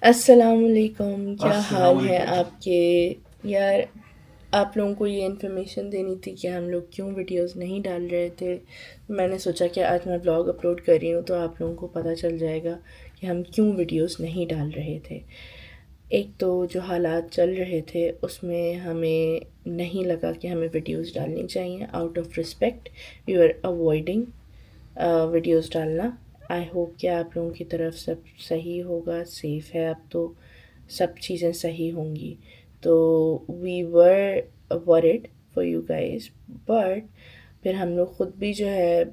अस्सलामुअलैकुम, क्या हाल है अस्सलामुअलैकुम। आपके। यार, आप लोगों को ये इन्फॉर्मेशन देनी थी कि हम लोग क्यों वीडियोस नहीं डाल रहे थे। मैंने सोचा कि आज मैं ब्लॉग अपलोड कर रही हूँ तो आप लोगों को पता चल जाएगा कि हम क्यों वीडियोस नहीं डाल रहे थे। एक तो जो हालात चल रहे थे उसमें हमें नहीं लगा कि हमें वीडियोस डालनी चाहिए। Out of respect we were avoiding videos डालना। आई होप कि आप लोगों की तरफ सब सही होगा, सेफ़ है, अब तो सब चीज़ें सही होंगी। तो we were worried for you guys, but फिर हम लोग ख़ुद भी जो है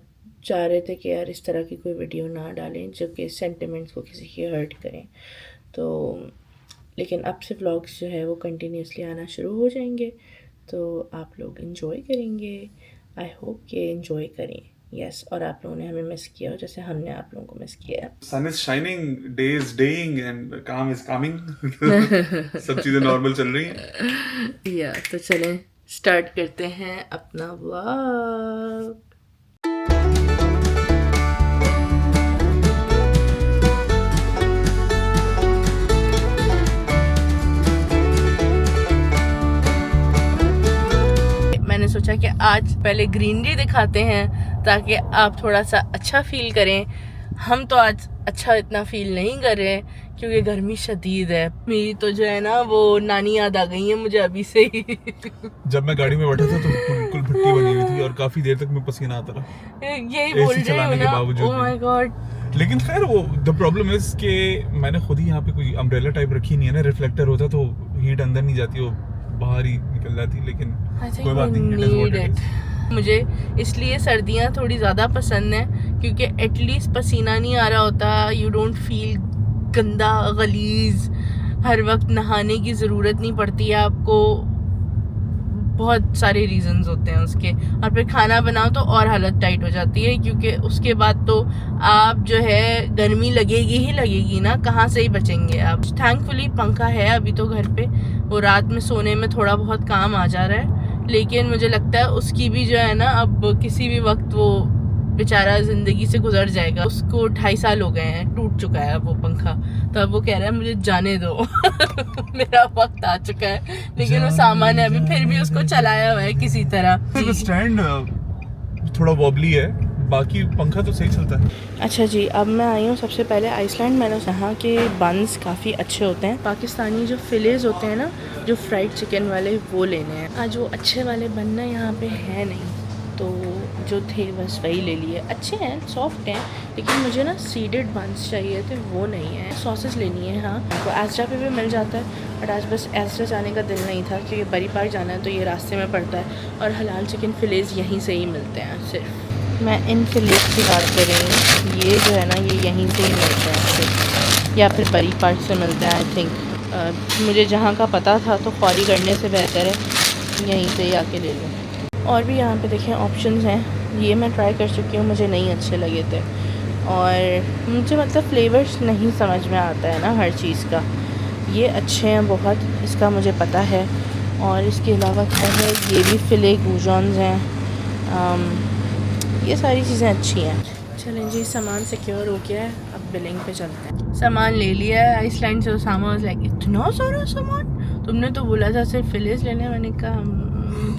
चाह रहे थे कि यार इस तरह की कोई वीडियो ना डालें जो कि सेंटिमेंट्स को किसी के हर्ट करें। तो लेकिन अब से व्लॉग्स जो है वो कंटिन्यूसली आना शुरू हो जाएंगे, तो आप लोग इन्जॉय करेंगे। आई होप कि इन्जॉय करें। यस, और आप लोगों ने हमें मिस किया हो जैसे हमने आप लोगों को मिस किया sun is shining, day is dying and calm is coming. सब चीजें नॉर्मल चल रही हैं। है। या तो चलें स्टार्ट करते हैं अपना व्लॉग। मैंने सोचा कि आज पहले ग्रीनरी दिखाते हैं ताकि आप थोड़ा सा अच्छा फील करें। हम तो आज अच्छा इतना फील नहीं कर रहे क्योंकि गर्मी शदीद है। मेरी तो जो है ना वो नानी याद आ गई है मुझे अभी से ही। जब मैं गाड़ी में बैठा था तो बिल्कुल भट्टी बनी हुई थी और काफी देर तक मैं पसीना आता रहा यही बोल एसी रही हूँ चलाने के ना। बावजूद ओ भी। My God. लेकिन खैर वो द प्रॉब्लम इज कि मैंने खुद ही यहाँ पे कोई अम्ब्रेला टाइप रखी नहीं है ना, रिफ्लेक्टर होता तो हीट अंदर नहीं जाती, वो बाहर ही निकल जाती। लेकिन कोई बात नहीं, it is what it is. मुझे इसलिए सर्दियाँ थोड़ी ज़्यादा पसंद हैं क्योंकि एटलीस्ट पसीना नहीं आ रहा होता। यू डोंट फील गंदा गलीज, हर वक्त नहाने की ज़रूरत नहीं पड़ती है आपको। बहुत सारे रीजंस होते हैं उसके। और फिर खाना बनाओ तो और हालत टाइट हो जाती है क्योंकि उसके बाद तो आप जो है गर्मी लगेगी ही लगेगी ना, कहाँ से ही बचेंगे आप। थैंकफुली पंखा है अभी तो घर पे, वो रात में सोने में थोड़ा बहुत काम आ जा रहा है, लेकिन मुझे लगता है उसकी भी जो है ना अब किसी भी वक्त वो बेचारा ज़िंदगी से गुजर जाएगा। उसको 2.5 साल हो गए हैं, टूट चुका है वो पंखा, तो अब वो कह रहा है मुझे जाने दो। मेरा वक्त आ चुका है, लेकिन वो सामान है अभी फिर भी उसको चलाया हुआ है किसी तरह। स्टैंड थोड़ा वॉबली है, बाकी पंखा तो सही चलता है। अच्छा जी, अब मैं आई हूँ सबसे पहले आइसलैंड। मैंने यहाँ के बन्स काफ़ी अच्छे होते हैं। पाकिस्तानी जो फिलेज होते हैं ना, जो फ्राइड चिकन वाले, वो लेने हैं आज। वो अच्छे वाले बन ना यहाँ पे है नहीं, तो जो थे बस वही ले लिए। अच्छे हैं, सॉफ्ट हैं, लेकिन मुझे ना सीडेड बन्स चाहिए थे, वो नहीं है। सॉसेस लेनी है, हाँ तो एस्ट्रा पे भी मिल जाता है, बट आज बस एस्ट्रा जाने का दिल नहीं था क्योंकि बरी पार्क जाना है तो ये रास्ते में पड़ता है, और हलाल चिकन फिलेज यहीं से ही मिलते हैं सिर्फ। मैं इन फिलेज की बात कर रही हूँ, ये जो है ना ये यहीं से ही मिलते हैं सिर्फ, या फिर बरी पार्क से मिलते हैं आई थिंक। मुझे जहाँ का पता था तो फौरी करने से बेहतर है यहीं से ही आके ले लूँ। और भी यहाँ पे देखें ऑप्शंस हैं, ये मैं ट्राई कर चुकी हूँ, मुझे नहीं अच्छे लगे थे, और मुझे मतलब फ्लेवर्स नहीं समझ में आता है ना हर चीज़ का। ये अच्छे हैं बहुत, इसका मुझे पता है। और इसके अलावा क्या है, ये भी फिले गूजॉन्स हैं, ये सारी चीज़ें अच्छी हैं। चलें जी, सामान सिक्योर हो गया है, अब बिलिंग पे चलते हैं। सामान ले लिया है आइसलैंड से। सामान वाज लाइक इतना सारा सामान, तुमने तो बोला था सिर्फ फिलेज लेने। मैंने कहा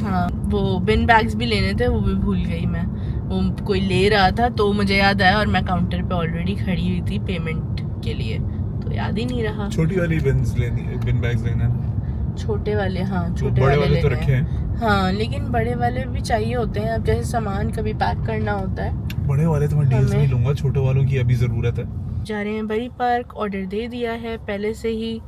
हाँ, वो बिन बैग्स भी लेने थे, वो भी भूल गई मैं। वो कोई ले रहा था तो मुझे याद आया, और मैं काउंटर पे ऑलरेडी खड़ी हुई थी पेमेंट के लिए, तो याद ही नहीं रहा। छोटी वाली बिन्स लेनी है, बिन बैग्स लेना है। छोटे वाले, हाँ छोटे बड़े वाले तो लेने रखे हैं। हैं। हाँ, लेकिन बड़े वाले भी चाहिए होते हैं, अब जैसे सामान कभी पैक करना होता है। बड़े वाले तो मैं डील से नहीं लूंगा, छोटे वालों की अभी ज़रूरत है। जा रहे हैं बरी पार्क, ऑर्डर दे दिया है पहले से ही।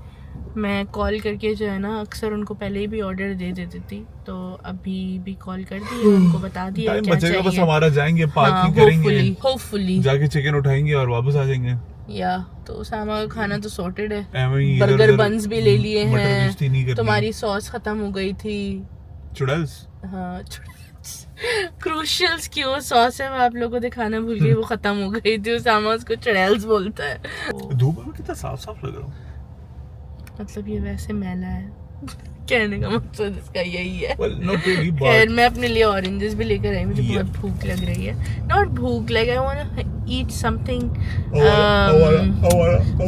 मैं कॉल करके जो है ना अक्सर उनको पहले ही भी ऑर्डर दे देती थी, तो अभी भी कॉल कर दी है, उनको बता दिया टाइम क्या बचेगा चाहिए। बस हमारा, जाएंगे हाँ, पार्किंग करेंगे, होपफुली जाके चिकन उठाएंगे और वापस आ जाएंगे। या तो सामा का खाना तो सॉर्टेड है। इधर बर्गर उधर बन्स भी ले लिए मटर बेइज्जती नहीं हैं। करनी। तुम्हारी सॉस खत्म हो गई थी। चुड़ैल्स, हाँ क्रूशियल्स की वो सॉस है, मैं आप लोगों को दिखाना भूल गई, वो खत्म हो गई थी। सामा उसको चुड़ैल्स बोलता है। धूप में कितना साफ साफ लग रहा हूँ। मतलब ये वैसे मैला है। कहने का मकसद इसका यही है। well, not really, खैर but... मैं अपने लिए ऑरेंजेस भी लेकर आई, मुझे बहुत भूख लग रही है। नॉट भूख लग, I want eat something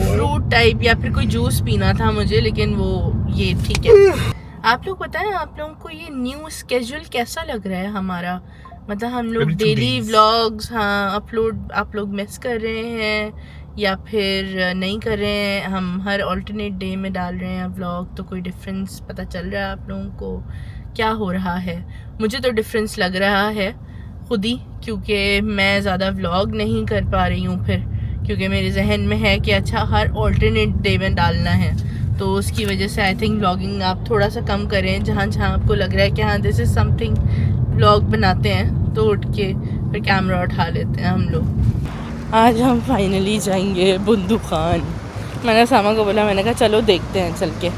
fruit type या फिर कोई जूस पीना था मुझे, लेकिन वो ये ठीक है। आप लोग बताएं, आप लोगों को ये न्यू स्केड्यूल कैसा लग रहा है हमारा? मतलब हम लोग डेली व्लॉग्स अपलोड आप लोग मिस कर रहे हैं या फिर नहीं कर रहे हैं? हम हर ऑल्टरनेट डे में डाल रहे हैं व्लॉग, तो कोई डिफरेंस पता चल रहा है आप लोगों को? क्या हो रहा है? मुझे तो डिफरेंस लग रहा है खुद ही, क्योंकि मैं ज़्यादा व्लॉग नहीं कर पा रही हूँ फिर, क्योंकि मेरे जहन में है कि अच्छा हर ऑल्टरनेट डे में डालना है, तो उसकी वजह से आई थिंक व्लॉगिंग आप थोड़ा सा कम करें। जहाँ जहाँ आपको लग रहा है कि हाँ दिस इज़ समथिंग व्लॉग बनाते हैं, तो उठ के फिर कैमरा उठा लेते हैं हम लोग। आज हम फाइनली जाएंगे बुंदू खान। मैंने सामा को बोला, मैंने कहा चलो देखते हैं चल के।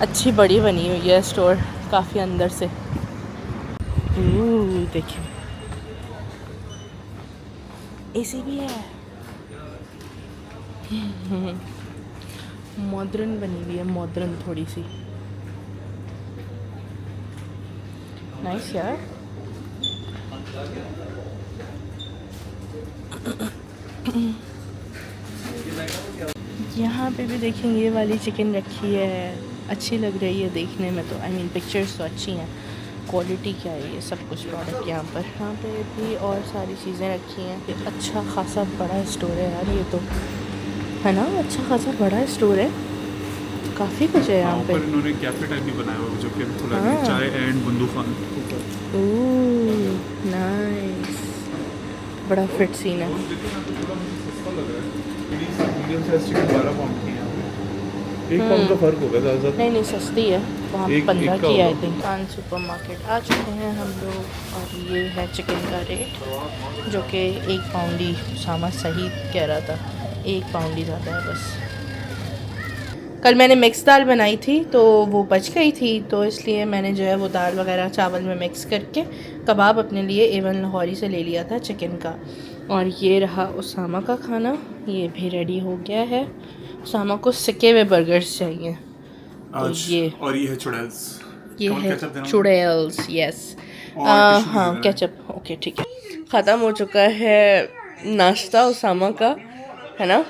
अच्छी बड़ी बनी हुई है स्टोर काफ़ी अंदर से। देखिए एसी भी है, मॉडर्न बनी हुई है, मॉडर्न थोड़ी सी। नाइस यार। यहाँ पे भी देखेंगे ये वाली चिकन रखी है, अच्छी लग रही है देखने में तो। आई मीन पिक्चर्स तो अच्छी हैं, क्वालिटी क्या है ये सब कुछ प्रोडक्ट यहाँ पर। यहाँ पे भी और सारी चीज़ें रखी हैं। ये अच्छा खासा बड़ा स्टोर है यार ये तो, है ना? अच्छा खासा बड़ा स्टोर है, काफ़ी कुछ है यहाँ पे। इन्होंने कैफे टाइप भी बनाया हुआ जो कि खुला है, चाय and Bundu Khan. Oh nice, बड़ा फिट सीन है। एक पाउंड का फर्क होगा ज़्यादा। नहीं सस्ती है, वहाँ 15 की है I think. Khan super market आ चुके हैं हम लोग, और ये है चिकन का रेट, जो कि 1 पाउंड ही सामा सही कह रहा था, 1 पाउंड ही ज़्यादा है बस। कल मैंने मिक्स दाल बनाई थी तो वो बच गई थी, तो इसलिए मैंने जो है वो दाल वगैरह चावल में मिक्स करके कबाब अपने लिए एवन लाहौरी से ले लिया था चिकन का। और ये रहा उसामा का खाना, ये भी रेडी हो गया है। उसामा को सिके हुए बर्गर्स चाहिए, तो ये और ये है चुड़ैल्स, ये है चुड़ैल्स, यस। हाँ केचप, ओके ठीक है। ख़त्म हो चुका है नाश्ता उसामा का, है ना?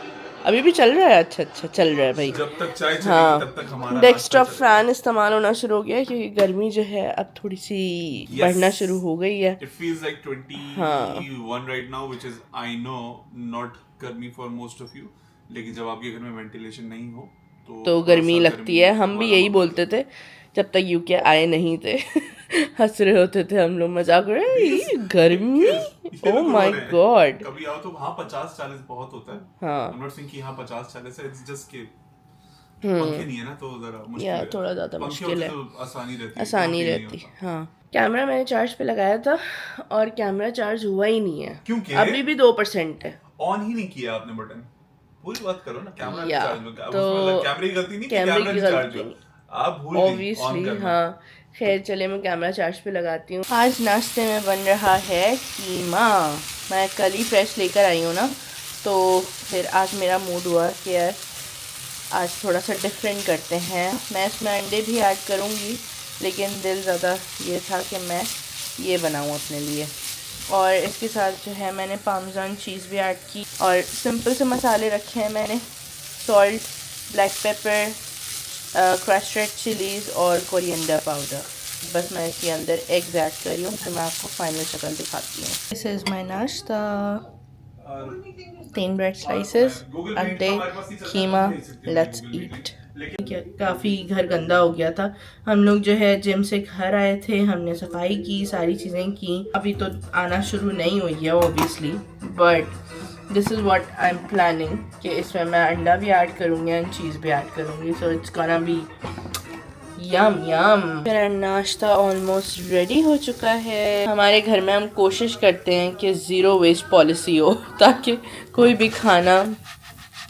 अभी भी चल रहा है? अच्छा चल रहा है भाई। जब तक चाय चलेगी तब तक हमारा डेस्कटॉप फैन इस्तेमाल होना शुरू हो गया है, क्योंकि गर्मी जो है अब थोड़ी सी बढ़ना शुरू हो गई है। It feels like 21 right now, which is I know not गर्मी for most of you, लेकिन जब आपके घर में वेंटिलेशन नहीं हो तो गर्मी लगती है। हम भी यही बोलते थे जब तक यूके आए नहीं थे। हंस रहे होते थे हम लोग, मजाक कर रहे गर्मी, ओह माय गॉड। कभी आओ तो वहाँ 50-40 बहुत होता है। हाँ, I'm not saying कि यहाँ 50-40 है, it's just कि पंखे नहीं है ना, तो जरा मुश्किल है, थोड़ा ज़्यादा मुश्किल है। तो आसानी रहती। हाँ, कैमरा मैंने चार्ज पे लगाया था और कैमरा चार्ज हुआ ही नहीं है, क्योंकि अभी भी 2% है। ऑन ही नहीं किया आपने बटन। पूरी बात करो ना, कैमरा चार्ज में तो कैमरे की गलती नहीं, कैमरे की गलती आप भूल गए ऑब्वियसली। हाँ खैर चले, मैं कैमरा चार्ज पे लगाती हूँ। आज नाश्ते में बन रहा है कीमा। मैं कल ही फ्रेश लेकर आई हूँ ना, तो फिर आज मेरा मूड हुआ कि यार आज थोड़ा सा डिफरेंट करते हैं। मैं इसमें अंडे भी ऐड करूँगी, लेकिन दिल ज़्यादा ये था कि मैं ये बनाऊँ अपने लिए। और इसके साथ जो है मैंने पार्मेजान चीज़ भी ऐड की, और सिंपल से मसाले रखे हैं मैंने, salt, black pepper, crushed red chillies और कोरिएंडर पाउडर। बस मैं इसके अंदर एग्स ऐड कर रही हूँ, तो मैं आपको फाइनल शक्ल दिखाती हूँ। दिस इज़ माई नाश्ता, 3 ब्रेड स्लाइसेस, अंडे, कीमा, लेट्स ईट। काफ़ी घर गंदा हो गया था। हम लोग जो है जिम से घर आए थे, हमने सफाई की, सारी चीज़ें की। अभी तो आना शुरू नहीं हुई है obviously, but this is what I am planning कि इसमें मैं अंडा भी ऐड करूँगी एंड चीज़ भी ऐड करूँगी, सो इट्स गोना बी यम यम। मेरा नाश्ता ऑलमोस्ट रेडी हो चुका है। हमारे घर में हम कोशिश करते हैं कि ज़ीरो वेस्ट पॉलिसी हो, ताकि कोई भी खाना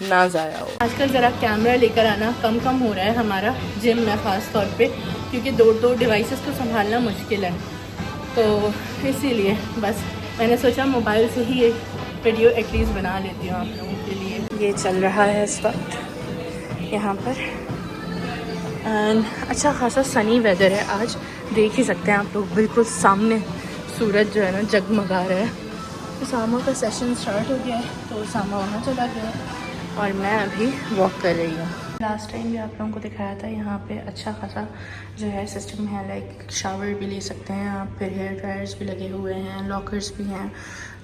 ना ज़ाया हो। आजकल ज़रा कैमरा लेकर आना कम हो रहा है हमारा जिम में ख़ास तौर पे, क्योंकि दो डिवाइसेस को संभालना मुश्किल है, तो इसीलिए बस मैंने सोचा मोबाइल से ही एक वीडियो एटलीस्ट बना लेती हूँ आप लोगों के लिए। ये चल रहा है इस वक्त यहाँ पर, एंड अच्छा खासा सनी वेदर है आज, देख ही सकते हैं आप लोग, बिल्कुल सामने सूरज जो है ना जगमगा रहा है। उसामा का सेशन स्टार्ट हो गया है तो उसामा वहाँ चला गया और मैं अभी वॉक कर रही हूँ। लास्ट टाइम भी आप लोगों को दिखाया था, यहाँ पे अच्छा खासा जो है सिस्टम है, लाइक शावर भी ले सकते हैं आप, फिर हेयर ड्रायर्स भी लगे हुए हैं, लॉकर्स भी हैं।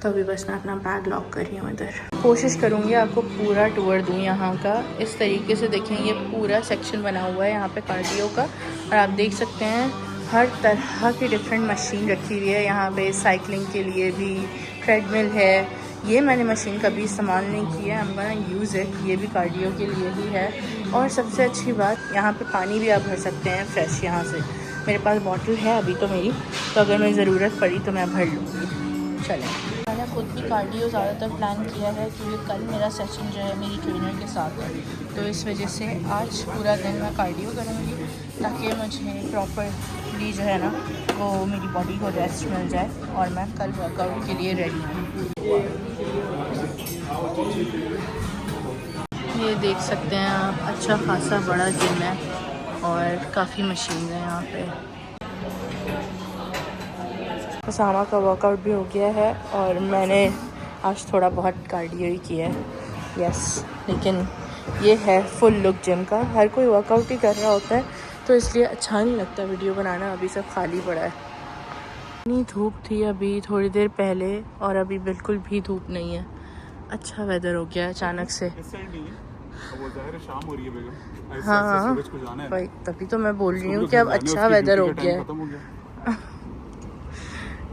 तो अभी बस मैं अपना बैग लॉक कर रही हूँ इधर। कोशिश करूँगी आपको पूरा टूर दूँ यहाँ का। इस तरीके से देखें, ये पूरा सेक्शन बना हुआ है यहाँ पे कार्डियो का, और आप देख सकते हैं हर तरह की डिफरेंट मशीन रखी हुई है यहाँ पे। साइकिलिंग के लिए भी ट्रेडमिल है, ये मैंने मशीन कभी इस्तेमाल नहीं की है, I'm gonna यूज़ इट, ये भी कार्डियो के लिए ही है। और सबसे अच्छी बात, यहाँ पे पानी भी आप भर सकते हैं फ्रेश यहाँ से। मेरे पास बॉटल है अभी तो मेरी, तो अगर मेरी ज़रूरत पड़ी तो मैं भर लूँगी। चलें, मैंने खुद भी कार्डियो ज़्यादातर प्लान किया है क्योंकि कल मेरा सेशन जो है मेरी ट्रेनर के साथ है, तो इस वजह से आज पूरा दिन मैं कार्डियो करूँगी ताकि मुझे प्रॉपरली जो है ना वो मेरी बॉडी को रेस्ट मिल जाए और मैं कल वर्कआउट के लिए रेडी हूँ। ये देख सकते हैं आप, अच्छा खासा बड़ा जिम है और काफ़ी मशीन है यहाँ पे। उसामा का वर्कआउट भी हो गया है और मैंने आज थोड़ा बहुत कार्डियो ही किया है, यस। लेकिन ये है फुल लुक जिम का, हर कोई वर्कआउट ही कर रहा होता है तो इसलिए अच्छा नहीं लगता वीडियो बनाना। अभी सब खाली पड़ा है। इतनी धूप थी अभी थोड़ी देर पहले और अभी बिल्कुल भी धूप नहीं है। अच्छा वेदर हो गया अचानक से। शाम हो रही है बेगम। हाँ भाई, तभी तो मैं बोल रही हूँ कि अब अच्छा वेदर हो गया है।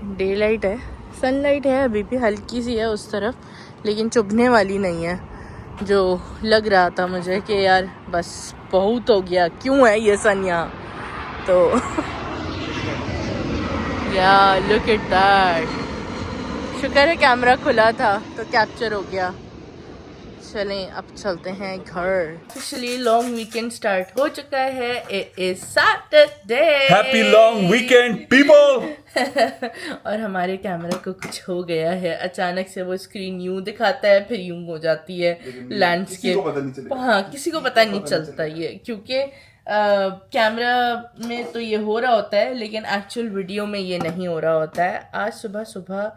डे लाइट है, सनलाइट है, अभी भी हल्की सी है उस तरफ, लेकिन चुभने वाली नहीं है। जो लग रहा था मुझे कि यार बस बहुत हो गया, क्यों है ये सन यहाँ, तो या लुक एट दैट। शुक्र है कैमरा खुला था तो कैप्चर हो गया। चलें अब चलते हैं घर। ऑफिशियली लॉन्ग वीकेंड स्टार्ट हो चुका है। It is Saturday. Happy long weekend people. और हमारे कैमरा को कुछ हो गया है, अचानक से वो स्क्रीन यूं दिखाता है फिर यूं हो जाती है लैंडस्केप। हाँ, किसी को पता नहीं चलता ये, क्योंकि कैमरा में तो ये हो रहा होता है लेकिन एक्चुअल वीडियो में ये नहीं हो रहा होता है। आज सुबह सुबह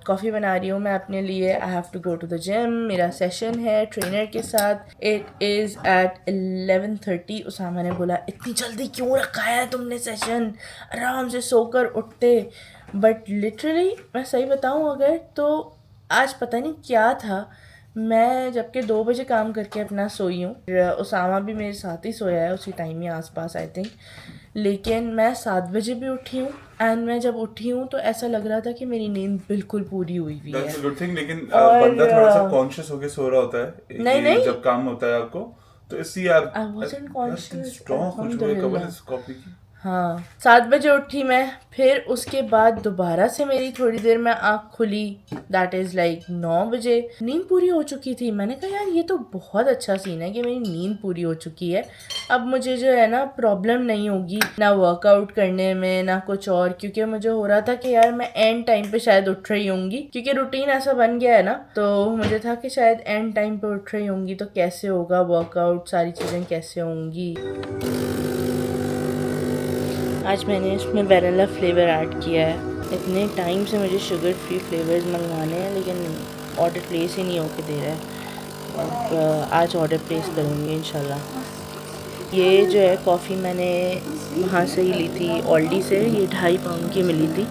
कॉफ़ी बना रही हूँ मैं अपने लिए। I have to go to the gym, मेरा सेशन है ट्रेनर के साथ। It is eight 11:30। उसामा ने बोला इतनी जल्दी क्यों रखा है तुमने सेशन, आराम से सोकर उठते। बट लिटरली मैं सही बताऊँ अगर, तो आज पता नहीं क्या था, मैं जबकि 2 बजे काम करके अपना सोई हूँ। उसामा भी मेरे साथ ही सोया है उसी टाइम में आसपास आई थिंक, लेकिन मैं 7 बजे भी उठी हूँ। एंड मैं जब उठी हूँ तो ऐसा लग रहा था कि मेरी नींद बिल्कुल पूरी हुई हुई है। That's a good thing, लेकिन बंदा थोड़ा सा कॉन्शियस होके सो रहा होता है नहीं जब काम होता है आपको, तो इसलिए यार I wasn't conscious, स्ट्रॉन्ग कुछ हुए कबल इस कॉफी की। हाँ, 7 बजे उठी मैं, फिर उसके बाद दोबारा से मेरी थोड़ी देर में आँख खुली, दैट इज़ लाइक 9 बजे। नींद पूरी हो चुकी थी। मैंने कहा यार ये तो बहुत अच्छा सीन है कि मेरी नींद पूरी हो चुकी है, अब मुझे जो है ना प्रॉब्लम नहीं होगी ना वर्कआउट करने में ना कुछ और, क्योंकि मुझे हो रहा था कि यार मैं एंड टाइम पे शायद उठ रही होंगी, क्योंकि रूटीन ऐसा बन गया है ना, तो मुझे था कि शायद एंड टाइम पे उठ रही होंगी तो कैसे होगा वर्कआउट, सारी चीज़ें कैसे होंगी। आज मैंने इसमें वैनिला फ्लेवर ऐड किया है। इतने टाइम से मुझे शुगर फ्री फ्लेवर्स मंगवाने हैं लेकिन ऑर्डर प्लेस ही नहीं होके दे रहा है। अब आज ऑर्डर प्लेस करूँगी इंशाल्लाह। ये जो है कॉफ़ी मैंने वहाँ से ही ली थी, ऑल्डी से। ये 2.5 पाउंड की मिली थी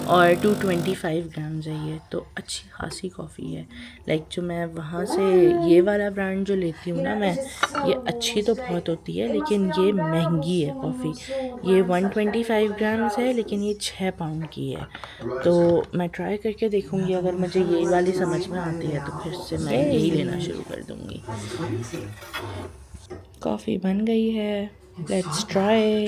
और 225 ग्राम्स है ये, तो अच्छी खासी कॉफ़ी है। लाइक जो मैं वहाँ से ये वाला ब्रांड जो लेती हूँ ना मैं, ये अच्छी तो बहुत होती है लेकिन ये महंगी है कॉफ़ी। ये 125 ग्राम्स है लेकिन ये 6 पाउंड की है। तो मैं ट्राई करके देखूँगी, अगर मुझे ये वाली समझ में आती है तो फिर से मैं यही लेना शुरू कर दूँगी। कॉफ़ी बन गई है, लेट्स ट्राई।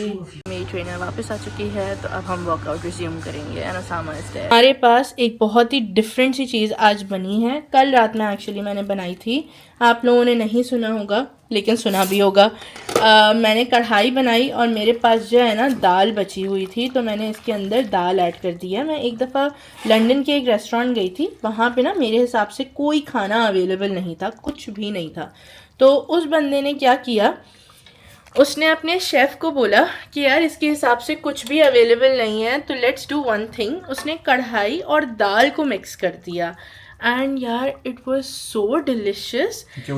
मेरी ट्रेनर वापस आ चुकी है तो अब हम वर्कआउट रिज्यूम करेंगे। हमारे पास एक बहुत ही डिफरेंट सी चीज़ आज बनी है। कल रात में एक्चुअली मैंने बनाई थी, आप लोगों ने नहीं सुना होगा लेकिन सुना भी होगा। मैंने कढ़ाई बनाई और मेरे पास जो है ना दाल बची हुई थी, तो मैंने इसके अंदर दाल ऐड कर दी है। मैं एक दफ़ा लंदन के एक रेस्टोरेंट गई थी, वहाँ पे ना मेरे हिसाब से कोई खाना अवेलेबल नहीं था, कुछ भी नहीं था। तो उस बंदे ने क्या किया, उसने अपने शेफ़ को बोला कि यार इसके हिसाब से कुछ भी अवेलेबल नहीं है, तो लेट्स डू वन थिंग। उसने कढ़ाई और दाल को मिक्स कर दिया एंड यार इट वाज सो डिलिशियस कि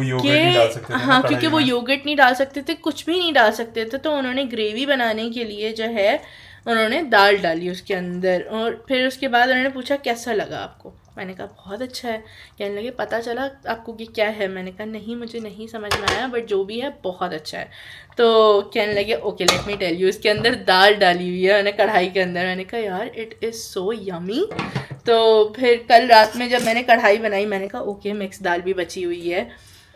हाँ, क्योंकि वो योगर्ट नहीं डाल सकते थे, कुछ भी नहीं डाल सकते थे, तो उन्होंने ग्रेवी बनाने के लिए जो है उन्होंने दाल डाली उसके अंदर। और फिर उसके बाद उन्होंने पूछा कैसा लगा आपको। मैंने कहा बहुत अच्छा है। कहने लगे पता चला आपको कि क्या है। मैंने कहा नहीं, मुझे नहीं समझ में आया, बट जो भी है बहुत अच्छा है। तो कहने लगे okay let me tell you, इसके अंदर दाल डाली हुई है उन्हें कढ़ाई के अंदर। मैंने कहा यार इट इज़ सो यमी। तो फिर कल रात में जब मैंने कढ़ाई बनाई, मैंने कहा ओके मिक्स दाल भी बची हुई है,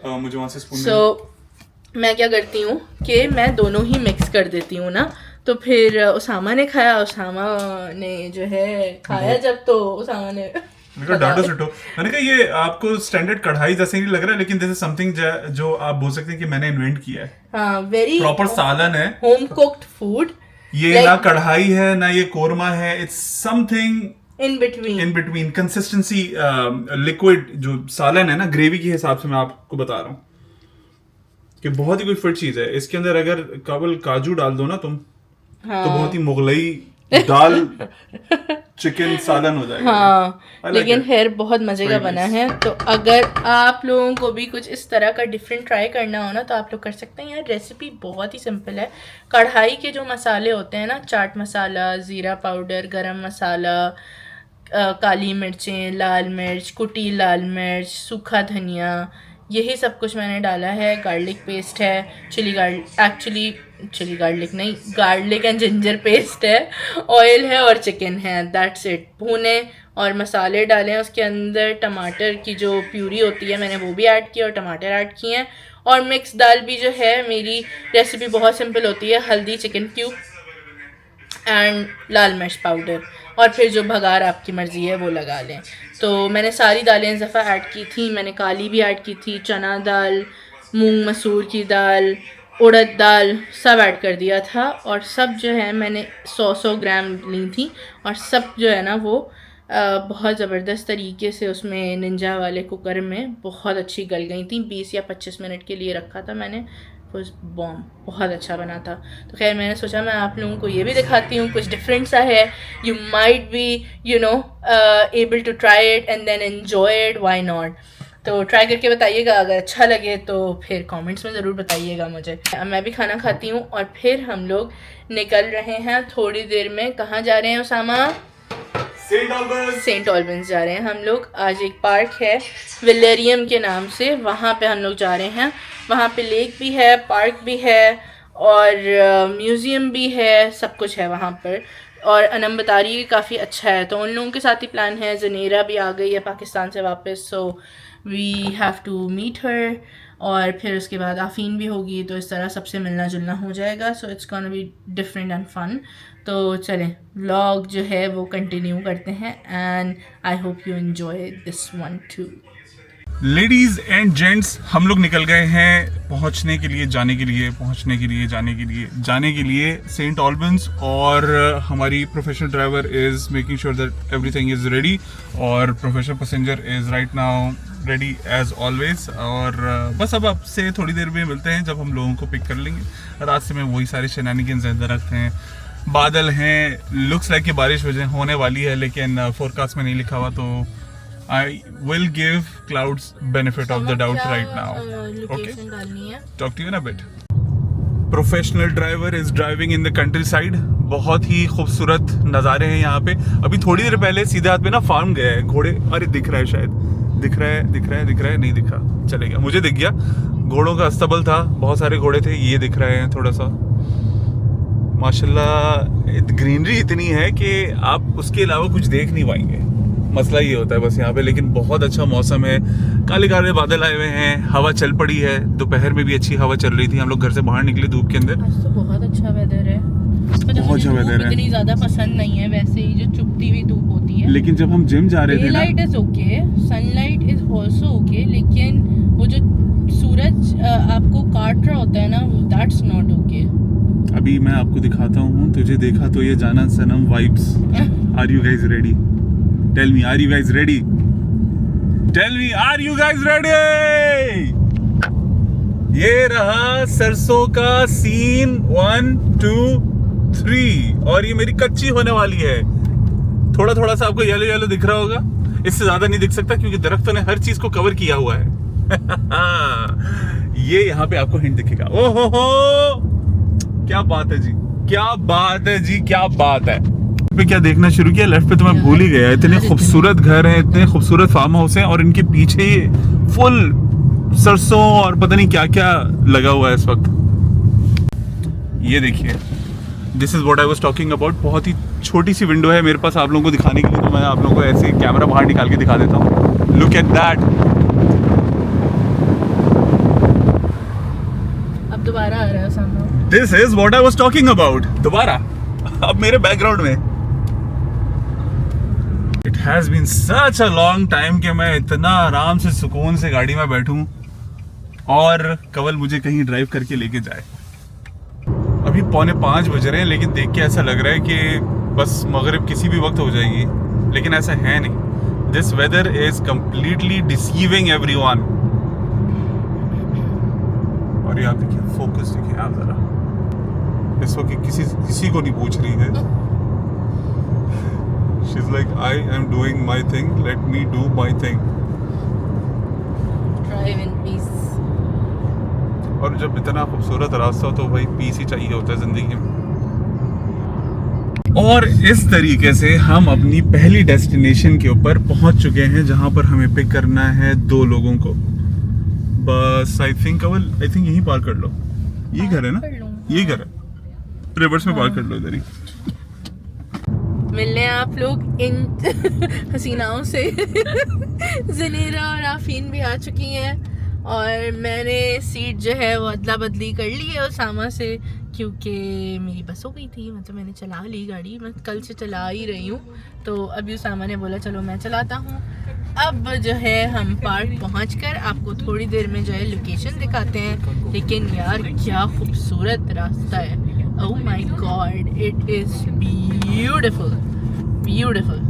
मुझे वहाँ से स्पून मैं क्या करती हूँ कि मैं दोनों ही मिक्स कर देती हूँ ना। तो फिर उसामा ने खाया, उसामा ने जो है खाया जब, तो उसामा ने डांटो सुटो। मैंने कहा ये आपको स्टैंडर्ड कढ़ाई जैसे नहीं लग रहा है, लेकिन दिस इज समथिंग जो आप बोल सकते हैं कि मैंने इन्वेंट किया है। हाँ, वेरी प्रॉपर सालन है, होम कुक्ड फूड। ये ना कढ़ाई है ना ये कोरमा है, it's something in between consistency liquid. जो सालन है ना ग्रेवी के हिसाब से मैं आपको बता रहा हूँ कि बहुत ही कोई फिट चीज है। इसके अंदर अगर काबुल काजू डाल दो ना तुम, तो बहुत ही मुगलई दाल चिकन सालन हो जाएगा। हाँ, लेकिन खैर बहुत मजे का बना है। तो अगर आप लोगों को भी कुछ इस तरह का डिफरेंट ट्राई करना हो ना, तो आप लोग कर सकते हैं। यार रेसिपी बहुत ही सिंपल है। कढ़ाई के जो मसाले होते हैं ना, चाट मसाला, ज़ीरा पाउडर, गरम मसाला, काली मिर्चें, लाल मिर्च, कुटी लाल मिर्च, सूखा धनिया, यही सब कुछ मैंने डाला है। गार्लिक पेस्ट है, चिली गार्लिक नहीं, गार्लिक एंड जिंजर पेस्ट है, ऑयल है और चिकन है। That's it. भुने और मसाले डालें उसके अंदर। टमाटर की जो प्यूरी होती है मैंने वो भी ऐड की और टमाटर ऐड किए हैं। और मिक्स दाल भी जो है, मेरी रेसिपी बहुत सिंपल होती है। हल्दी, चिकन क्यूब एंड लाल मिर्च पाउडर, और फिर जो भगार आपकी मर्ज़ी है वो लगा लें। तो मैंने सारी दालें इस दफ़ा ऐड की थी। मैंने काली भी ऐड की थी, चना दाल, मूंग मसूर की दाल, उड़द दाल, सब ऐड कर दिया था। और सब जो है मैंने 100 ग्राम ली थी, और सब जो है ना वो बहुत ज़बरदस्त तरीके से उसमें निंजा वाले कुकर में बहुत अच्छी गल गई थी। 20 या 25 मिनट के लिए रखा था मैंने। बॉम्ब बहुत अच्छा बना था। तो खैर मैंने सोचा मैं आप लोगों को ये भी दिखाती हूँ, कुछ डिफरेंट सा है। You might be able to try it and then enjoy it, why not. तो ट्राई करके बताइएगा, अगर अच्छा लगे तो फिर कमेंट्स में ज़रूर बताइएगा मुझे। मैं भी खाना खाती हूँ और फिर हम लोग निकल रहे हैं थोड़ी देर में। कहाँ जा रहे हैं उसामा? सेंट ऑल्बंस जा रहे हैं हम लोग। आज एक पार्क है विलेरियम के नाम से, वहाँ पे हम लोग जा रहे हैं। वहाँ पे लेक भी है, पार्क भी है और म्यूज़ियम भी है, सब कुछ है वहाँ पर। और अनम बता रही है काफ़ी अच्छा है। तो उन लोगों के साथ ही प्लान है। ज़नीरा भी आ गई है पाकिस्तान से वापस, so we have to meet her. और फिर उसके बाद आफीन भी होगी, तो इस तरह सबसे मिलना जुलना हो जाएगा। So it's gonna be different and fun. तो चलें व्लॉग जो है वो कंटिन्यू करते हैं and I hope you enjoy this one too. Ladies and gents, हम लोग निकल गए हैं जाने के लिए सेंट ऑल्बंस। और हमारी professional driver is making sure that everything is ready, और professional passenger is right now ready as always. और बस अब आपसे थोड़ी देर में मिलते हैं जब हम लोगों को पिक कर लेंगे। रास्ते में वही सारे शेनानिगन्स रखते हैं। बादल हैं, लुक्स लाइक कि बारिश होने वाली है, लेकिन फोरकास्ट में नहीं लिखा हुआ। तो I will give clouds benefit of the doubt right now. Okay. Talk to you in a bit. Professional driver is driving in the countryside. बहुत ही खूबसूरत नज़ारे हैं यहाँ पे। अभी थोड़ी देर पहले सीधे हाथ पे ना फार्म गया है। घोड़े, अरे दिख रहा है शायद, दिख रहा है, नहीं दिखा, चलेगा, मुझे दिख गया। घोड़ों का अस्तबल था, बहुत सारे घोड़े थे, ये दिख रहे हैं थोड़ा सा। माशाल्लाह ग्रीनरी इतनी है कि आप उसके अलावा कुछ देख नहीं पाएंगे। मसला ये होता है बस यहाँ पे। लेकिन बहुत अच्छा मौसम है, काले काले बादल आए हुए हैं, हवा चल पड़ी है। दोपहर में भी अच्छी हवा चल रही थी, हम लोग घर से बाहर निकले धूप के अंदर। आज तो बहुत अच्छा वेदर है। बहुत अच्छा वेदर है। इतनी ज्यादा पसंद नहीं है वैसे ही, जो चुभती हुई धूप होती है। लेकिन जब हम जिम जा रहे थे ना, light is okay, sunlight is also okay, लेकिन वो जो सूरज आपको काट रहा होता है ना, दैट्स नॉट ओके। अभी मैं आपको दिखाता हूँ, तुझे देखा तो ये जाना सनम vibes. Are you guys ready? Tell me, are you guys ready? Tell me, are you guys ready? ये रहा सरसों का सीन 1 2 3 और ये मेरी कच्ची होने वाली है। थोड़ा थोड़ा सा आपको येलो येलो दिख रहा होगा, इससे ज्यादा नहीं दिख सकता क्योंकि दरख्तों ने हर चीज को कवर किया हुआ है। ये यहाँ पे आपको हिंट दिखेगा। ओहो हो, क्या बात है जी, क्या बात है जी, क्या बात है। पे क्या देखना शुरू किया, लेफ्ट पे तो मैं भूल ही गया। इतने खूबसूरत घर हैं, इतने खूबसूरत फार्म हाउस हैं और इनके पीछे फुल सरसों और पता नहीं क्या क्या लगा हुआ है इस वक्त। ये देखिए, this is what I was talking about. बहुत ही छोटी सी विंडो है मेरे पास आप लोगों को दिखाने के लिए, तो मैं आप लोगों को ऐसे कैमरा बाहर निकाल के दिखा देता हूँ। Look at that. अब दोबारा आ रहा है सामने। This is what I was talking about. दोबारा अब मेरे बैकग्राउंड में। It has been such a long time कि मैं इतना आराम से सुकून से गाड़ी में बैठूं और कवल मुझे कहीं ड्राइव करके लेके जाए। अभी 4:45 बज रहे हैं, लेकिन देख के ऐसा लग रहा है कि बस मगरिब किसी भी वक्त हो जाएगी, लेकिन ऐसा है नहीं। This weather is completely deceiving everyone. और यहाँ देखिए, फोकस देखिए आप जरा, इस वक्त किसी को नहीं पूछ रही है। She's like, I am doing my thing, let me do my thing. Drive in peace. और जब इतना खूबसूरत रास्ता हो तो भाई पीस ही चाहिए होता है जिंदगी में। और इस तरीके से हम अपनी पहली डेस्टिनेशन के ऊपर पहुंच चुके हैं, जहां पर हमें पिक करना है 2 लोगों को। बस आई थिंक यहीं पार्क कर लो। ये घर है ना, ये घर है, रिवर्स में पार्क कर लो इधर ही। मिलने आप लोग इन हसीनाओं से। जनीरा और आफीन भी आ चुकी हैं और मैंने सीट जो है वो अदला बदली कर ली है उसामा से, क्योंकि मेरी बस हो गई थी। मतलब मैंने चला ली गाड़ी, मैं कल से चला ही रही हूँ, तो अभी उसामा ने बोला चलो मैं चलाता हूँ। अब जो है हम पार्क पहुँचकर आपको थोड़ी देर में जो है लोकेशन दिखाते हैं। लेकिन यार क्या खूबसूरत रास्ता है, oh my God, it is beautiful beautiful.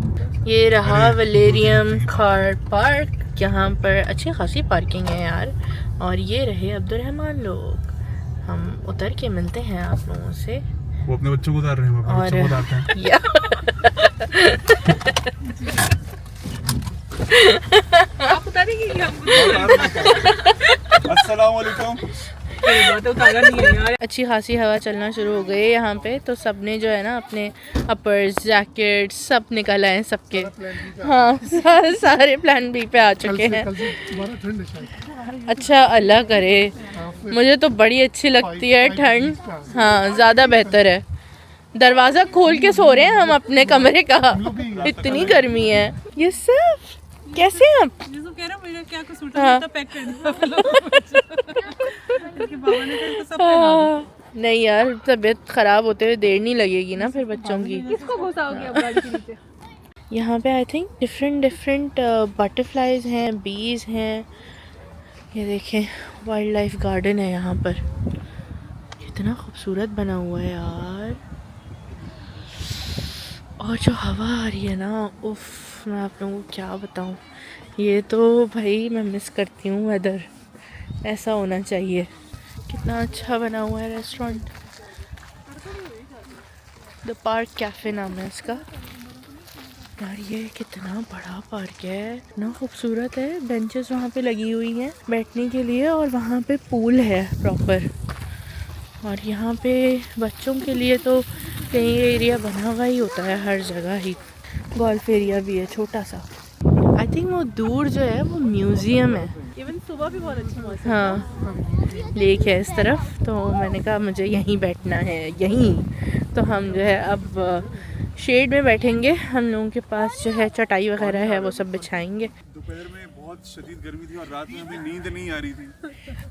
ये रहा वलेरियम कार पार्क, यहाँ पर अच्छी खासी पार्किंग है यार। और ये रहे अब्दुलरहमान लोग, हम उतर के मिलते हैं आप लोगों से। वो अपने बच्चों को उतार रहे हैं, और बच्चों को उतारते हैं। आप उतारेंगे कि हम? अस्सलाम वालेकुम। अच्छी खासी हवा चलना शुरू हो गई यहाँ पे, तो सबने जो है ना अपने अपर्स जैकेट सब निकल आए सबके। हाँ, सारे प्लान बी पे आ चुके हैं। अच्छा अल्लाह करे, मुझे तो बड़ी अच्छी लगती है ठंड। हाँ, ज़्यादा बेहतर है। दरवाज़ा खोल के सो रहे हैं हम अपने कमरे का, इतनी गर्मी है। ये सब कैसे हैं आप? कह रहा मुझे क्या कुछ सूट हाँ। पैक कर नहीं यार, तबीयत ख़राब होते हुए देर नहीं लगेगी ना फिर बच्चों की। किसको घुसाओगे अब गाड़ी के नीचे? यहाँ पे आई थिंक डिफरेंट बटरफ्लाइज हैं, बीज हैं। ये देखें, वाइल्ड लाइफ गार्डन है यहाँ पर। कितना खूबसूरत बना हुआ है यार। और जो हवा आ रही है ना, उफ, मैं आप लोगों को क्या बताऊँ। ये तो भाई मैं मिस करती हूँ वेदर, ऐसा होना चाहिए। कितना अच्छा बना हुआ है रेस्टोरेंट, द पार्क कैफ़े नाम है इसका। यार ये कितना बड़ा पार्क है, इतना खूबसूरत है। बेंचेस वहाँ पे लगी हुई हैं बैठने के लिए और वहाँ पे पूल है प्रॉपर। और यहाँ पे बच्चों के लिए तो कहीं एरिया बना हुआ ही होता है हर जगह ही। गोल्फ एरिया भी है छोटा सा। आई थिंक वो दूर जो है वो म्यूज़ियम है। इवन सुबह भी बहुत अच्छा मौसम। हाँ, लेक है इस तरफ, तो मैंने कहा मुझे यहीं बैठना है, यहीं। तो हम जो है अब शेड में बैठेंगे। हम लोगों के पास जो है चटाई वगैरह है वो सब बिछाएंगे। दोपहर में बहुत शदीद गर्मी थी और रात में हमें नींद नहीं आ रही थी।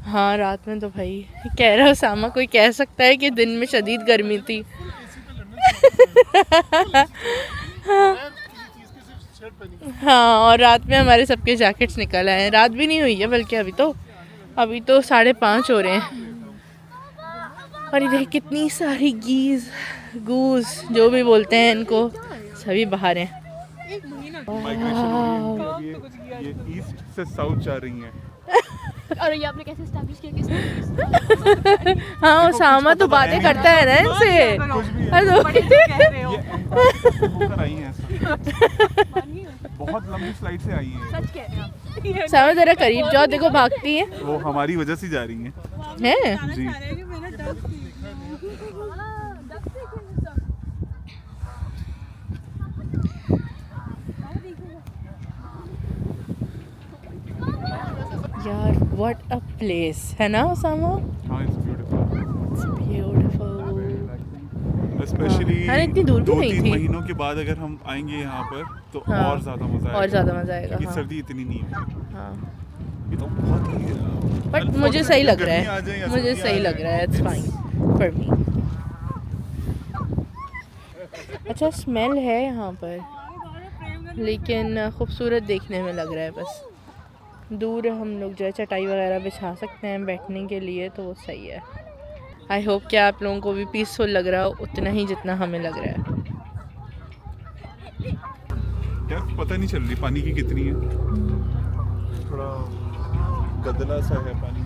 हाँ, रात में तो भाई कह रहा सामा, कोई कह सकता है कि दिन में शदीद गर्मी थी। हाँ, और रात में हमारे सबके जैकेट्स निकल आए हैं। रात भी नहीं हुई है बल्कि अभी तो 5:30 हो रहे हैं। और इधर कितनी सारी गूज जो भी बोलते हैं इनको, सभी बाहर हैं। ये ईस्ट से साउथ जा रही हैं। और ये आपने कैसे एस्टैब्लिश किया कि हाँ उसामा तो बातें करता है ना इनसे। होकर आई हैं बहुत लंबी फ्लाइट से आई हैं। सच कह रहे हैं आप। उसामा जरा करीब जाओ, देखो भागती है। वो हमारी वजह से जा रही हैं हैं? जी। यार व्हाट अ प्लेस है ना उसामा। हाँ इट्स ब्यूटीफुल। स्पेशली हाँ, इतनी दूर भी नहीं 2-3 थी। महीनों के बाद अगर हम आएंगे यहाँ पर तो हाँ, और ज़्यादा मज़ा आएगा। और ज़्यादा मज़ा आएगा। क्योंकि हाँ, सर्दी इतनी नहीं है। हाँ। ये तो बहुत ही बट मुझे सही लग रहा गर्मी आ जाए है, या मुझे सर्दी आ सही लग जाए, रहा है। It's fine for me. अच्छा स्मेल है यहाँ पर, लेकिन खूबसूरत देखने में लग रहा है। बस दूर हम लोग जो है चटाई वगैरह बिछा सकते हैं बैठने के लिए, तो वो सही है। आई होप कि आप लोगों को भी पीसफुल लग रहा हो उतना ही जितना हमें लग रहा है। क्या पता नहीं चल रही पानी की कितनी है, थोड़ा गदला सा है पानी।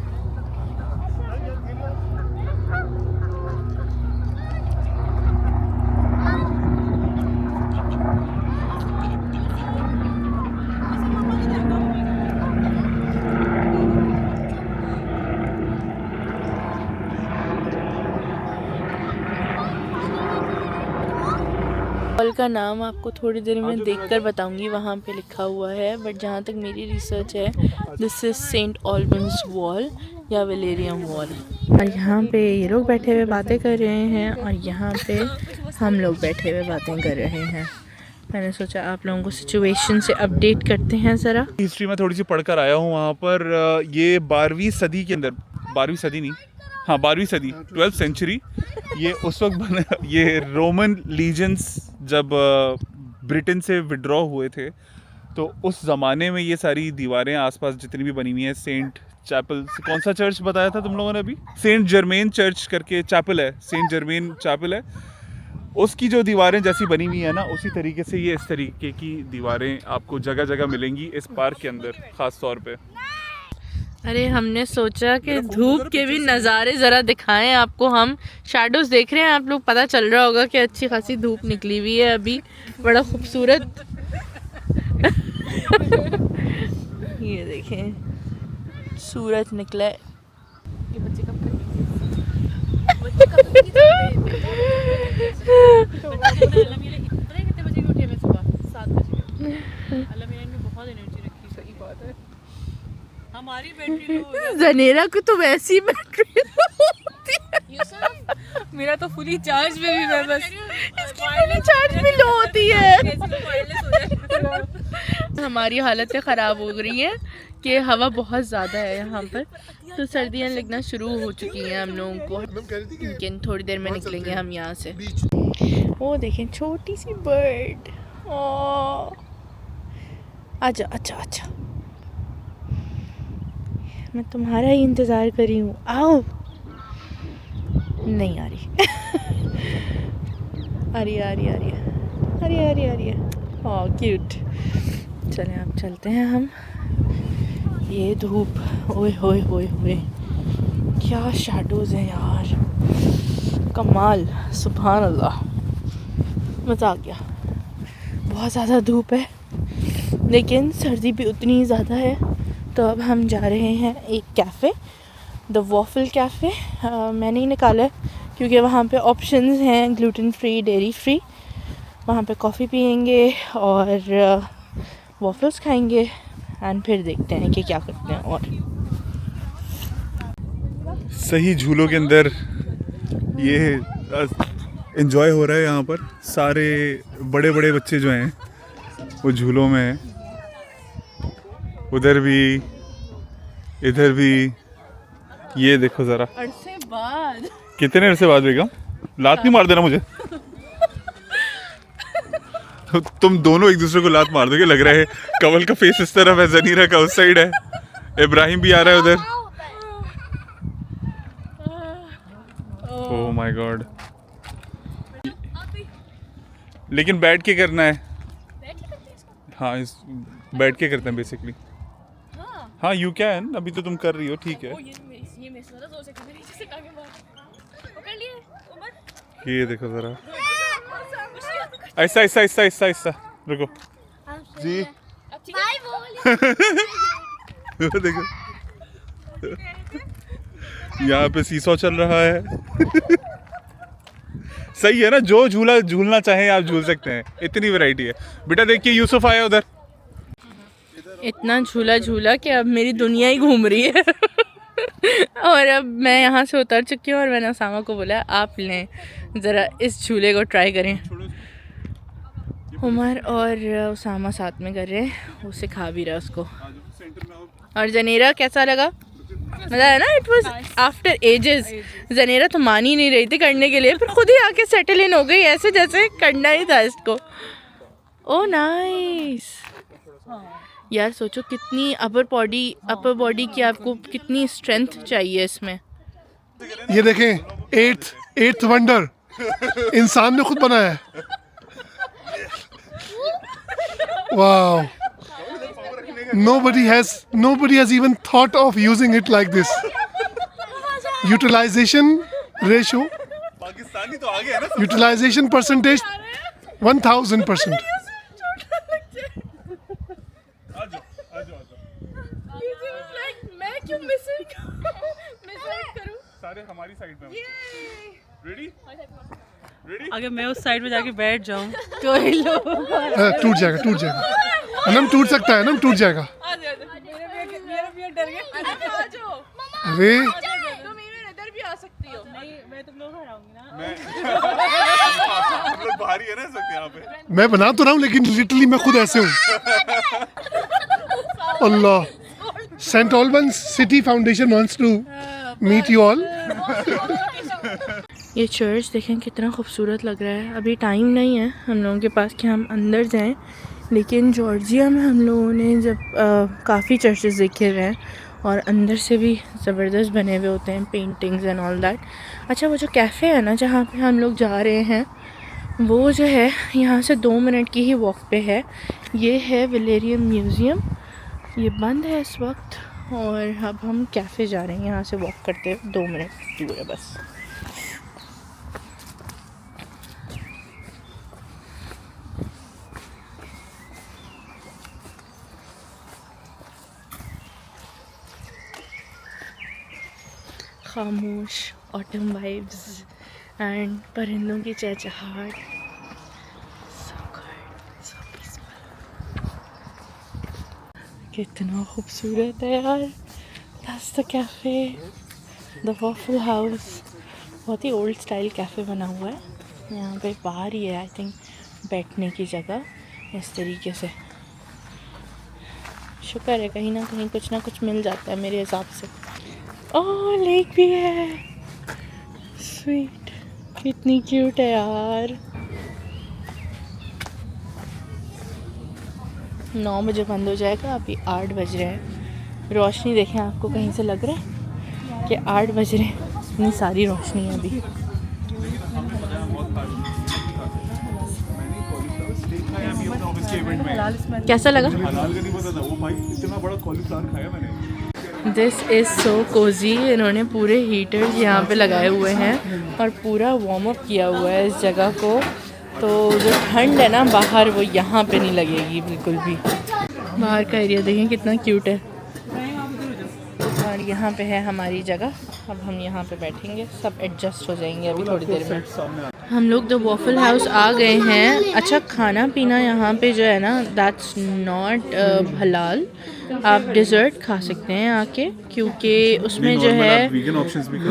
फल का नाम आपको थोड़ी देर में देखकर बताऊंगी, वहाँ पे लिखा हुआ है। बट जहाँ तक मेरी रिसर्च है, दिस इज़ सेंट ऑल्बन्स वॉल या वेलेरियम वॉल। और यहाँ पे ये लोग बैठे हुए बातें कर रहे हैं और यहाँ पे हम लोग बैठे हुए बातें कर रहे हैं। मैंने सोचा आप लोगों को सिचुएशन से अपडेट करते हैं ज़रा। हिस्ट्री में थोड़ी सी पढ़कर आया हूँ वहाँ पर। ये 12वीं सदी के अंदर, 12वीं सदी नहीं, हाँ 12वीं सदी, 12th सेंचुरी, ये उस वक्त बना। ये रोमन लीजेंस जब ब्रिटेन से विड्रॉ हुए थे, तो उस ज़माने में ये सारी दीवारें आसपास जितनी भी बनी हुई हैं, सेंट चैपल, कौन सा चर्च बताया था तुम लोगों ने अभी, सेंट जर्मेन चर्च करके चैपल है, सेंट जर्मेन चैपल है, उसकी जो दीवारें जैसी बनी हुई है ना, उसी तरीके से ये इस तरीके की दीवारें आपको जगह जगह मिलेंगी इस पार्क के अंदर ख़ास तौर पे। अरे हमने सोचा कि धूप के भी नज़ारे ज़रा दिखाएं आपको। हम शैडोज देख रहे हैं, आप लोग पता चल रहा होगा कि अच्छी खासी धूप निकली हुई है अभी, बड़ा खूबसूरत। ये देखें सूरज निकला है। ये बच्चे कब कितने बजे उठे मैं सुबह 7 बजे। अल्लाह मेरे में बहुत एनर्जी रखी। सही बात है, हमारी बैटरी लो। जनेरा को तो वैसी बैटरी होती है, मेरा तो फुली चार्ज में भी मैं बस चार्ज भी लो होती है। हमारी हालतें ख़राब हो रही हैं कि हवा बहुत ज़्यादा है यहाँ पर, तो सर्दियाँ लगना शुरू हो चुकी हैं हम लोगों को। लेकिन थोड़ी देर में निकलेंगे हम यहाँ से। वो देखें छोटी सी बर्ड। आजा अच्छा अच्छा, मैं तुम्हारा ही इंतज़ार कर रही हूँ, आओ। नहीं आ रही। आ रही आ रही आ रही आ रही आ रही आ रही है। ओह क्यूट। चलें अब चलते हैं हम। ये धूप, ओए होए होए होए, क्या शैडोज़ हैं यार, कमाल, सुभान अल्लाह, मज़ा आ गया। बहुत ज़्यादा धूप है लेकिन सर्दी भी उतनी ही ज़्यादा है। तो अब हम जा रहे हैं एक कैफ़े, द वॉफल कैफ़े। मैंने ही निकाला है क्योंकि वहाँ पे ऑप्शंस हैं ग्लूटेन फ्री, डेयरी फ्री। वहाँ पे कॉफ़ी पियेंगे और वॉफल्स खाएंगे एंड फिर देखते हैं कि क्या करते हैं। और सही झूलों के अंदर ये एंजॉय हो रहा है। यहाँ पर सारे बड़े बड़े बच्चे जो हैं वो झूलों में हैं, उधर भी इधर भी। ये देखो ज़रा, अरसे बाद, कितने अरसे बाद बेगम, लात नहीं मार देना मुझे। तुम दोनों एक दूसरे को लात मार दोगे लग रहा है। कवल का फेस इस तरफ है, जनीरा का उस साइड है, इब्राहिम भी आ रहा है उधर। Oh my God. लेकिन बैठ के करना है। हाँ, इस बैठ के करते हैं बेसिकली। हाँ यू कैन, अभी तो तुम कर रही हो, ठीक है। ये मेरे से ज़्यादा जोर से कर नीचे से टांगे मार। पकड़ लिए उमर। ये देखो जरा, ऐसा ऐसा ऐसा ऐसा ऐसा, रुको जी। अब ठीक है। देखो यहाँ पे सीसॉ चल रहा है। सही है ना, जो झूला झूलना चाहे आप झूल सकते हैं, इतनी वैरायटी है। बेटा देखिए यूसुफ आया उधर। इतना झूला झूला कि अब मेरी दुनिया ही घूम रही है। और अब मैं यहाँ से उतर चुकी हूँ और मैंने उसामा को बोला आप लें ज़रा इस झूले को ट्राई करें। उमर और उसामा साथ में कर रहे हैं, वो सिखा भी रहा है उसको। और जनेरा कैसा लगा? मज़ा है ना? It was after ages. जनेरा तो मान ही नहीं रही थी करने के लिए, फिर खुद ही आके सेटल इन हो गई, ऐसे जैसे करना ही था इसको। ओह नाइस यार, सोचो कितनी अपर बॉडी की आपको कितनी स्ट्रेंथ चाहिए इसमें। ये देखें, एट्थ वंडर इंसान ने खुद बनाया है। Wow, nobody has even thought of using it like this. Utilization ratio, Pakistani तो आ गया ना। utilization percentage 1000%. मैं क्यों मिस करूं? सारे हमारी साइड में। रेडी? अगर मैं उस साइड में जाके बैठ जाऊं कोई लोग टूट जाएगा। अनम टूट सकता है, अनम टूट जाएगा। मेरा भी डर गया। अरे तुम इधर भी आ सकती हो। नहीं, मैं तुम लोग हराऊंगी ना। हम लोग भारी है ना इस वक्त यहाँ पे। मैं बना तो रहा हूँ लेकिन लिटरली मैं खुद ऐसे हूँ। Allah, saint Albans city foundation wants to meet you all. ये चर्च देखें कितना खूबसूरत लग रहा है। अभी टाइम नहीं है हम लोगों के पास कि हम अंदर जाएं, लेकिन जॉर्जिया में हम लोगों ने जब काफ़ी चर्चेस देखे हुए हैं और अंदर से भी ज़बरदस्त बने हुए होते हैं, पेंटिंग्स एंड ऑल दैट। अच्छा, वो जो कैफ़े है ना जहाँ पे हम लोग जा रहे हैं, वो जो है यहाँ से 2 मिनट की ही वॉक पे है। ये है विलेरियम म्यूज़ियम, ये बंद है इस वक्त। और अब हम कैफ़े जा रहे हैं, यहाँ से वॉक करते 2 मिनट दूर है बस। खामोश ऑटम वाइब्स एंड परिंदों की चहचहाहट। So good, so peaceful. कितना खूबसूरत है यार। That's the cafe, the Waffle House। बहुत ही ओल्ड स्टाइल कैफ़े बना हुआ है। यहाँ पे बाहर ही है आई थिंक बैठने की जगह इस तरीके से। शुक्र है कहीं ना कहीं कुछ ना कुछ मिल जाता है मेरे हिसाब से। ओह, लेक भी है, स्वीट, कितनी क्यूट है यार। 9 बजे बंद हो जाएगा, अभी 8 बज रहे हैं। रोशनी देखें, आपको कहीं से लग रहा है कि 8 बज रहे हैं? इतनी सारी रोशनी है अभी। कैसा लगा? This is so cozy. इन्होंने पूरे हीटर्स यहाँ पे लगाए हुए हैं और पूरा वार्म अप किया हुआ है इस जगह को, तो जो ठंड है ना बाहर वो यहाँ पे नहीं लगेगी बिल्कुल भी। बाहर का एरिया देखें कितना क्यूट है। और यहाँ पे है हमारी जगह, अब हम यहाँ पे बैठेंगे, सब एडजस्ट हो जाएंगे अभी थोड़ी देर में। हम लोग द वॉफल हाउस आ गए हैं। अच्छा, खाना पीना यहाँ पे जो है ना दैट्स नॉट हलाल। आप डिज़र्ट खा सकते हैं आके, क्योंकि उसमें जो है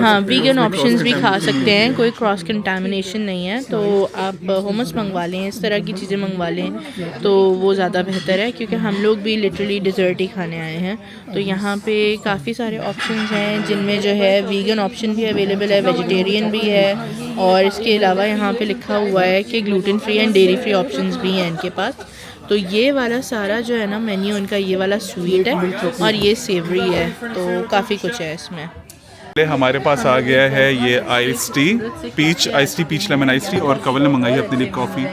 हाँ वीगन ऑप्शंस भी खा सकते हैं, कोई क्रॉस कंटामिनेशन नहीं है। तो आप hummus मंगवा लें, इस तरह की चीज़ें मंगवा लें तो वो ज़्यादा बेहतर है, क्योंकि हम लोग भी लिटरली डिज़र्ट ही खाने आए हैं। तो यहाँ पे काफ़ी सारे ऑप्शंस हैं जिनमें जो है वीगन ऑप्शन भी अवेलेबल है, वेजिटेरियन भी है, और इसके अलावा यहाँ पे लिखा हुआ है कि gluten free and dairy free options भी हैं इनके पास। तो ये वाला सारा जो है ना मेन्यू इनका, ये वाला स्वीट है और ये सेवरी है, तो काफ़ी कुछ है इसमें। हमारे पास आ गया है ये ice tea peach lemon ice tea, और कवल ने मंगाई है अपने लिए कॉफ़ी।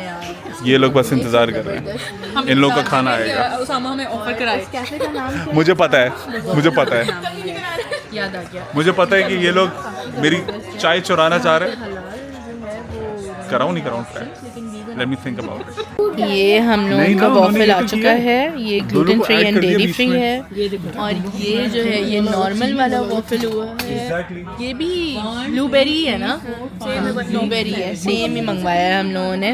ये लोग बस इंतजार कर रहे हैं, इन लोग का खाना आएगा। उसामा हमें ऑफर कराए। कैफे का नाम क्या मुझे पता है, मुझे पता है, है? याद आ गया। मुझे पता है कि ये लोग मेरी चाय चुराना चाह रहे हैं। कराऊं नहीं कराऊं try, let me think about it. ये हम नहीं लोगों ना, का उन्होंने वॉफल ये आ तो चुका किया है। ये दोनों ग्लूटेन को फ्री add एंड कर दिया डेयरी बीच फ्री में। है। और ये जो है ये नॉर्मल वाला वॉफल हुआ है। Exactly. ये भी ब्लूबेरी है ना, ब्लूबेरी है, सेम ही मंगवाया है हम लोगों ने।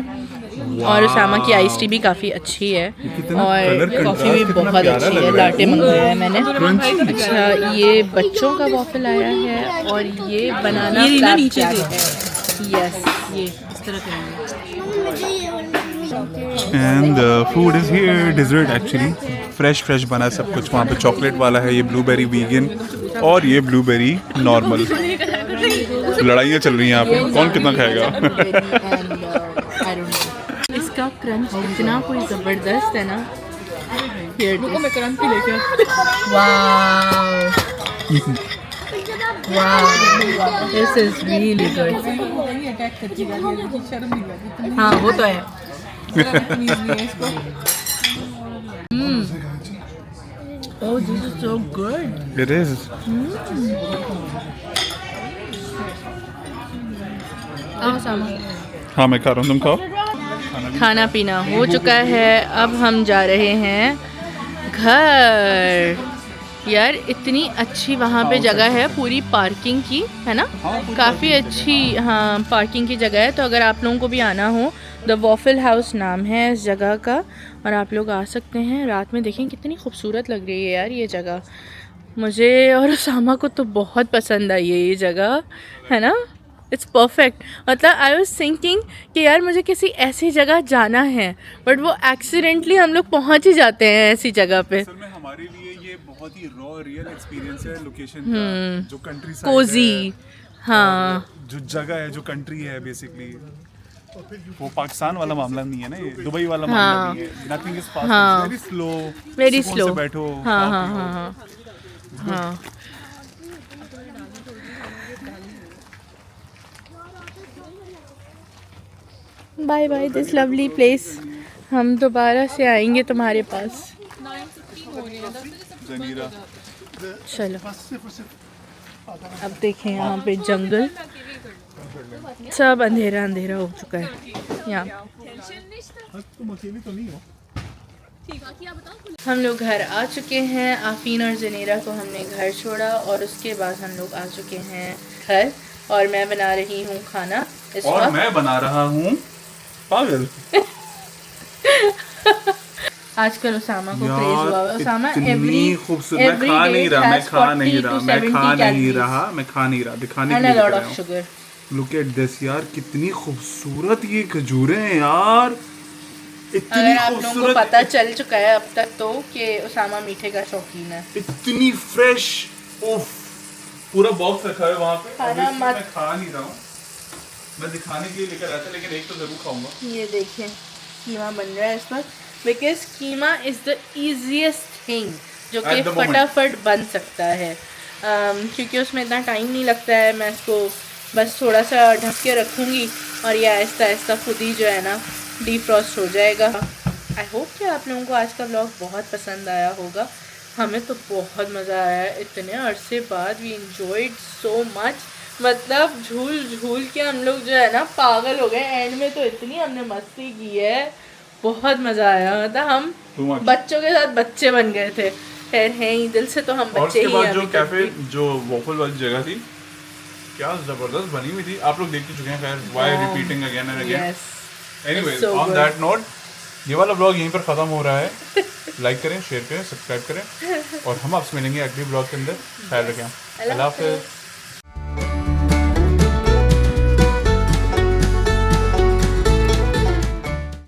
और उसामा की आइस टी भी काफ़ी अच्छी है कितना और colour कॉफ़ी contrast भी कितना बहुत प्यारा अच्छी लग है। रहा है। लाटे मंगवाया है मैंने। Crunchy। अच्छा, ये बच्चों का वॉफल आया है और ये बनाना ये ना नीचे फ्लैपजैक से। है। यस, ये इस तरह करेंगे। And food is here, dessert actually fresh बना सब कुछ। वहाँ पे चॉकलेट वाला है, ये ब्लूबेरी वीगन और ये ब्लूबेरी नॉर्मल। लड़ाइयाँ चल रही हैं यहाँ पे, कौन कितना खाएगा। इसका क्रंच इतना कोई ज़बरदस्त है ना। रुको मैं क्रंच भी लेके दिस इज रियली गुड। हाँ वो तो है। Oh, this is so good. It is. आओ सामा। हाँ मैं खा रहा हूँ, तुम खाओ। खाना पीना हो चुका है, अब हम जा रहे हैं घर। यार इतनी अच्छी वहाँ पे जगह है पूरी पार्किंग की, है ना, काफ़ी अच्छी। हाँ, पार्किंग की जगह है। तो अगर आप लोगों को भी आना हो, द वॉफल हाउस नाम है इस जगह का, और आप लोग आ सकते हैं। रात में देखें कितनी खूबसूरत लग रही है यार ये जगह। मुझे और उसामा को तो बहुत पसंद आई है ये जगह, है ना। It's perfect. मतलब आई वाज थिंकिंग कि यार मुझे किसी ऐसी जगह जाना है, बट वो एक्सीडेंटली हम लोग पहुंच ही जाते हैं ऐसी जगह पे। असल में हमारे लिए ये बहुत ही रॉ रियल एक्सपीरियंस है लोकेशन का, जो कंट्री साइड कोजी, है, हाँ, जो जगह है, जो कंट्री है बेसिकली। वो पाकिस्तान वाला मामला नहीं है ना, ये दुबई वाला मामला नहीं है। Nothing is fast, very slow, very सुकून स्लो। से बैठो। हाँ खाओ, हाँ पियो। हाँ हाँ हाँ। Bye bye this lovely place. हम दोबारा से आएंगे तुम्हारे पास। जनीरा। चलो अब देखें यहाँ पे जंगल, सब अंधेरा अंधेरा हो चुका है यहाँ। तुम अकेली तो नहीं हो। हम लोग घर आ चुके हैं। आफीन और जनीरा को हमने घर छोड़ा और उसके बाद हम लोग आ चुके हैं घर, और मैं बना रही हूँ खाना इस और वक्त। मैं बना रहा हूँ पागल। आजकल उसामा को क्रेज हुआ है। उसामा इतनी खूबसूरत, मैं खा नहीं रहा, मैं खा नहीं रहा, मैं खा नहीं रहा, मैं खा नहीं रहा, दिखाने के लिए लॉट कर ऑफ रहा हूँ। शुगर। लुक एट दिस यार, कितनी खूबसूरत ये खजूरें हैं यार, इतनी अगर आप लोगों को खूबसूरत, पता चल चुका है अब तक तो कि उसामा मीठे का शौकीन है। इतनी फ्रेश। उफ, पूरा बॉक्स रखा है वहाँ पे। खाना Obviously मत- मैं खा नहीं रहा हूँ, मैं दिखाने के लिए लेकर आया था, लेकिन एक तो जरूर खाऊंगा। ये देखें कीमा बन रहा है इस वक्त, because keema is the easiest thing जो कि At the moment. फटाफट बन सकता है। क्योंकि उसमें इतना टाइम नहीं लगता है। मैं इसको बस थोड़ा सा ढक के रखूँगी और ये आहिस्ता आहिस्ता खुद ही जो है ना डीफ्रॉस्ट हो जाएगा। आई होप कि आप लोगों को आज का व्लॉग बहुत पसंद आया होगा। हमें तो बहुत मज़ा आया, इतने अरसे बाद वी एंजॉयड सो मच। मतलब झूल झूल के हम लोग जो है ना पागल हो गए। एंड में तो इतनी हमने मस्ती की है, बहुत मज़ा आया। मतलब हम Too much. बच्चों के साथ बच्चे बन गए थे। खैर है ही, दिल से तो हम और बच्चे उसके ही बाद हैं जो अभी तक कैफे, भी। जो वॉफल वाली जगह थी, क्या जबरदस्त बनी हुई थी। आप लोग देख चुके हैं, खैर why repeating again and again. Yes. Anyways, so on good. That note, ये वाला ब्लॉग यहीं पर ख़त्म हो रहा है। लाइक करें, शेयर करें, सब्सक्राइब करें, और हम आपसे मिलेंगे अगले ब्लॉग के अंदर। ख्याल रखें, अल्लाह हाफ़िज़।